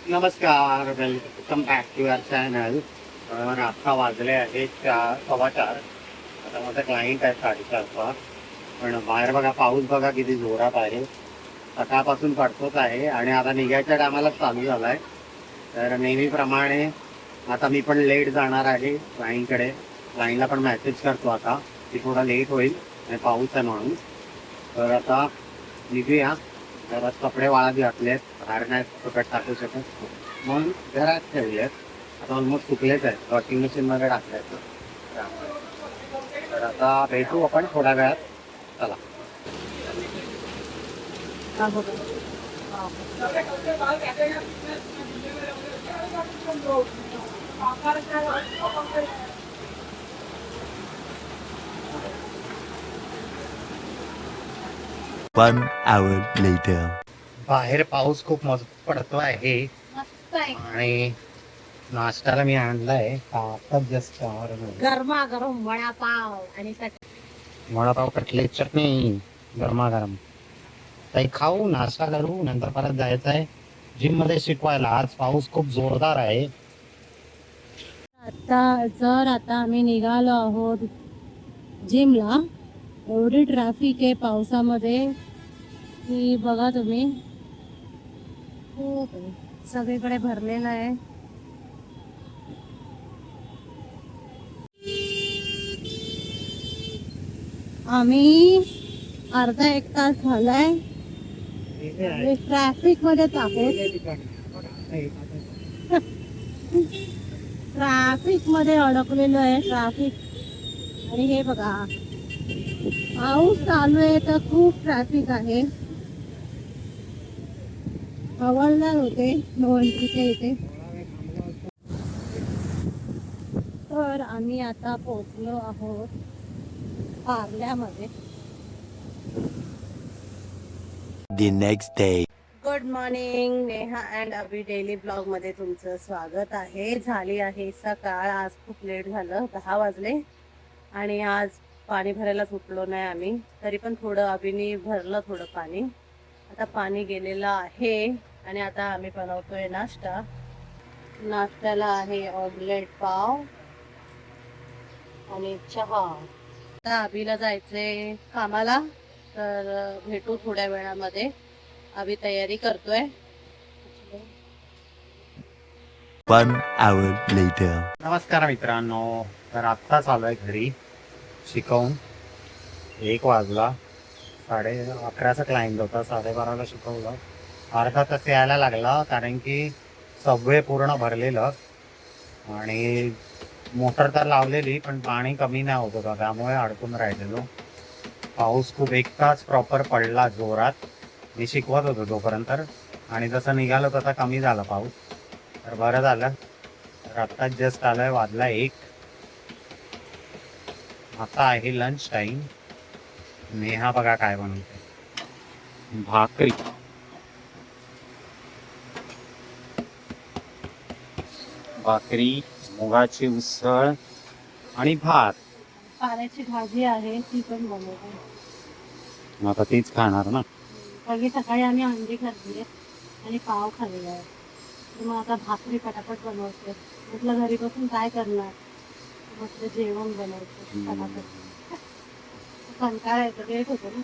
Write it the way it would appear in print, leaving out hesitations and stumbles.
नमस्कार, welcome back to your channel. आता वाजले आहेत 4:15. आता माझा क्लायंट आहे 4:30चा. पण बाहेर बघा, पाऊस बघा किती जोरात आहे. सकाळपासून पडतोच आहे आणि आता निघायच्या टायमालाच चालू झाला आहे. तर नेहमीप्रमाणे आता मी पण लेट जाणार आहे क्लायंटकडे. क्लायंटला पण मेसेज करतो आता की थोडा लेट होईल आणि पाऊस आहे म्हणून. तर आता निघूया. घरात कपडे वाळत घातलेत, बाहेर नाही फुकट टाकू शकत म्हणून घरात ठेवलेत. आता ऑलमोस्ट सुकलेच आहेत, वॉशिंग मशीनमध्ये टाकलेत. तर आता भेटू आपण थोड्या वेळात. चला. One hour later. बाहेर पाऊस खूप मस्त पडतो आहे मस्त आहे. आणि नाश्त्याला मी आणलाय आता जस्ट गरमागरम वडापाव आणि वडापाव, कटलेट, चटणी गरमागरम. काही खाऊ, नाश्ता करू, नंतर परत जायचं आहे जिम मध्ये शिकवायला. आज पाऊस खूप जोरदार आहे. आता आम्ही निघालो आहोत जिमला. एवढी ट्रॅफिक आहे पावसामध्ये की बघा तुम्ही, खूप सगळीकडे भरलेलं आहे. आम्ही अर्धा एक तास झालाय ट्रॅफिक मध्येच आहोत. ट्रॅफिक मध्ये अडकलेलो आहे. ट्रॅफिक आणि हे बघा, पाऊस चालू आहे तर खूप ट्रॅफिक आहे. हवालदार होते तिथे इथे. तर आम्ही आता पोहोचलो आहोत पार्ल्यामध्ये. The next day. Good morning, Neha and Abhi daily blog मध्ये तुमचं स्वागत आहे. झाली आहे सकाळ. आज खूप लेट झालं, 10 वाजले आणि आज पाणी भरायला सुटलो नाही आम्ही. तरी पण थोडं अभिनी भरलं थोडं पाणी. आता पाणी गेलेलं आहे आणि आता आम्ही बनवतोय नाश्ता. नाश्त्याला आहे ऑमलेट पाव आणि चहा. आता अभिला जायचंय कामाला, तर भेटू थोड्या वेळामध्ये. अभि तयारी करतोय. One hour later. नमस्कार मित्रांनो. तर आत्ताच आलोय घरी शिकवून. 1 वाजला. 11:30चा क्लायंट होता, 12:30ला शिकवलं. अर्धा तास यायला लागला कारण की सबवे पूर्ण भरलेलं आणि मोटर तर लावलेली पण पाणी कमी नाही होत होतं, त्यामुळे अडकून राहिलेलो. पाऊस खूप 1 तास प्रॉपर पडला जोरात. मी शिकवत होतो तोपर्यंत आणि जसं निघालो तसा कमी झाला पाऊस. तर बरं झालं. तर आत्ताच जस्ट आलोय, वाजला 1. आता आहे लंच टाईम. नेहा बघा काय बनवते. भाकरी, मुगाची उसळ आणि भात. पाण्याची भाजी आहे ती पण बनवते. आता तीच खाणार ना. कारण सकाळी आम्ही अंडी खाल्ली आणि पाव खाल्लेला आहे. तर मग आता भाकरी पटापट बनवते. म्हटलं घरी बसून काय करणार, म्हटलं जेवण बनवते पटापट. कंटाळा येतो, लेट होतो ना.